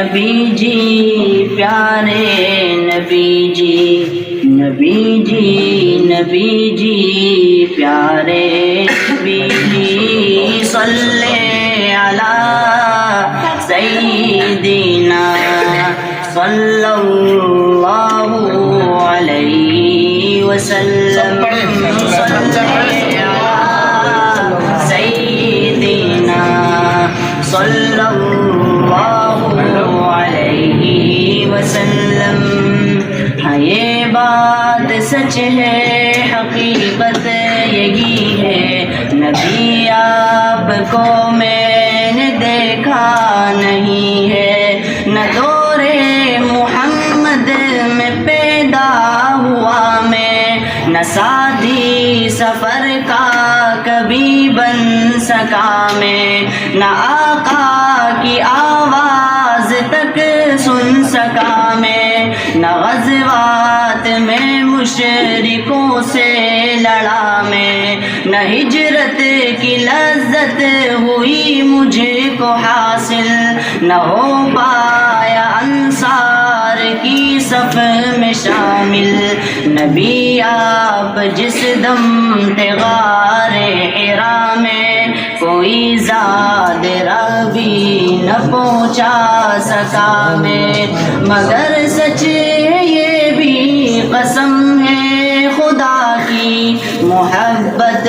نبی جی پیارے نبی جی، نبی جی نبی جی پیارے نبی جی، صلی علی سیدنا صلی اللہ علیہ وسلم، سیدنا صلی اللہ علیہ وسلم۔ ہاں یہ بات سچ ہے، حقیقت یہی ہے، نبی آپ کو میں نے دیکھا نہیں ہے، نہ دور محمد میں پیدا ہوا میں، نہ ساتھی سفر کا کبھی بن سکا میں، نہ آقا کی آواز تک سن سکا میں، نہ غزوات میں مشرکوں سے لڑا میں، نہ ہجرت کی لذت ہوئی مجھ کو حاصل، نہ ہو پایا انصار کی صف میں شامل، نبی آپ جس دم تھے غار حرا میں، کوئی زاد راہ بھی نہ پہنچا سکا میں، مگر سچ یہ بھی قسم ہے خدا کی، محبت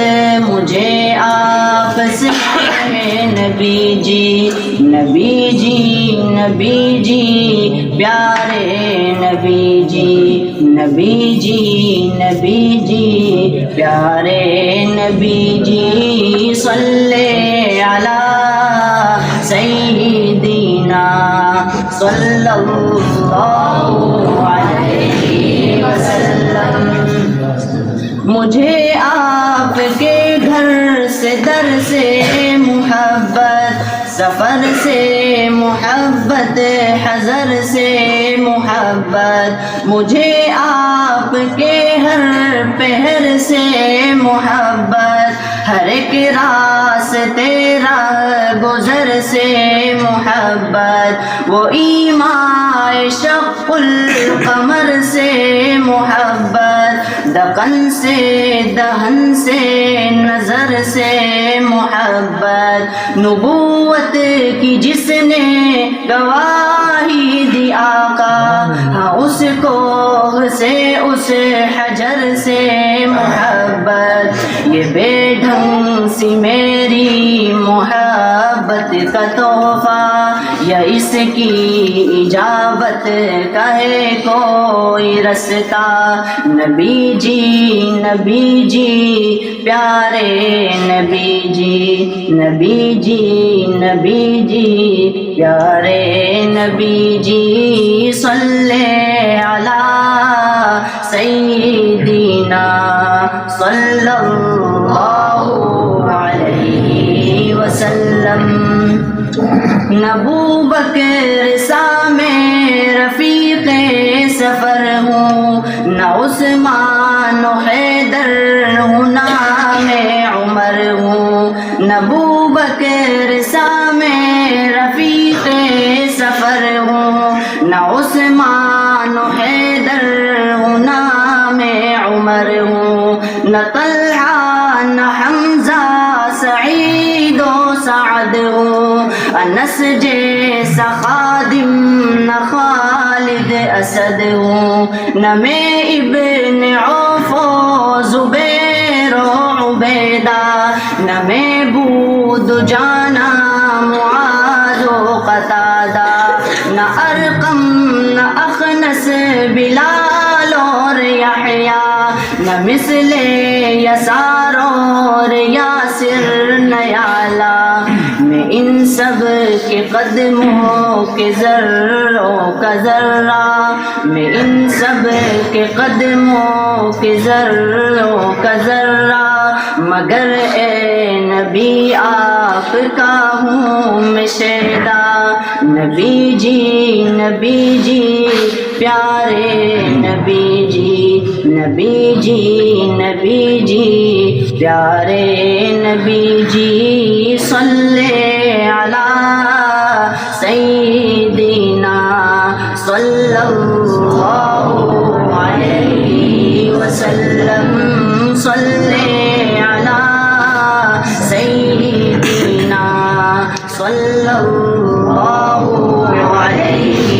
مجھے آپ سے ہے، نبی جی نبی جی نبی جی پیارے نبی جی، نبی جی نبی جی پیارے نبی جی، صلی علی سیدنا صلی اللہ علیہ وسلم۔ مجھے آپ کے گھر سے در سے محبت، سفر سے محبت، حضر سے محبت، مجھے آپ کے ہر پہر سے محبت، ہر ایک راستے راہ گزر سے محبت، وہ ایماء شق القمر سے محبت، دکن سے دہن سے نظر سے محبت، نبوت کی جس نے گواہی دی آقا، ہاں اس کوہ سے اس حجر سے محبت، یہ بے ڈھنگ سی میری محبت کا تحفہ، یا اس کی اجابت کا ہے کوئی رستہ، نبی جی نبی جی پیارے نبی جی، نبی جی نبی جی پیارے نبی جی، صلی علی سیدنا صلی اللہ علیہ وسلم۔ نہ ابوبکر سا میں رفیق سفر ہوں، نہ عثمان و حیدر ہوں، نہ میں عمر ہوں، نہ ابوبکر سا میں رفیق سفر ہوں، نہ عثمان و حیدر ہوں، نہ میں عمر ہوں، نہ طلحہ نہ حمزہ سعید و سعد ہوں، انس جیسا خادم نہ خالد اسد ہوں، نہ میں ابن عوف و زبیر و عبیدہ، نہ میں بود جانا معاذ و قتادہ، نہ ارقم نہ اخنس بلال اور یحییٰ، نہ مثل یسار اور یاسر نیالا، میں ان سب کے قدموں کے ذروں کا ذرہ، میں ان سب کے قدموں کے ذروں کا ذرہ، مگر اے نبی آپ کا ہوں میں شیدا، نبی جی پیارے نبی جی، نبی جی پیارے نبی جی، صلی علی سیدنا الله عليه وسلم صل على سيدنا صلى الله عليه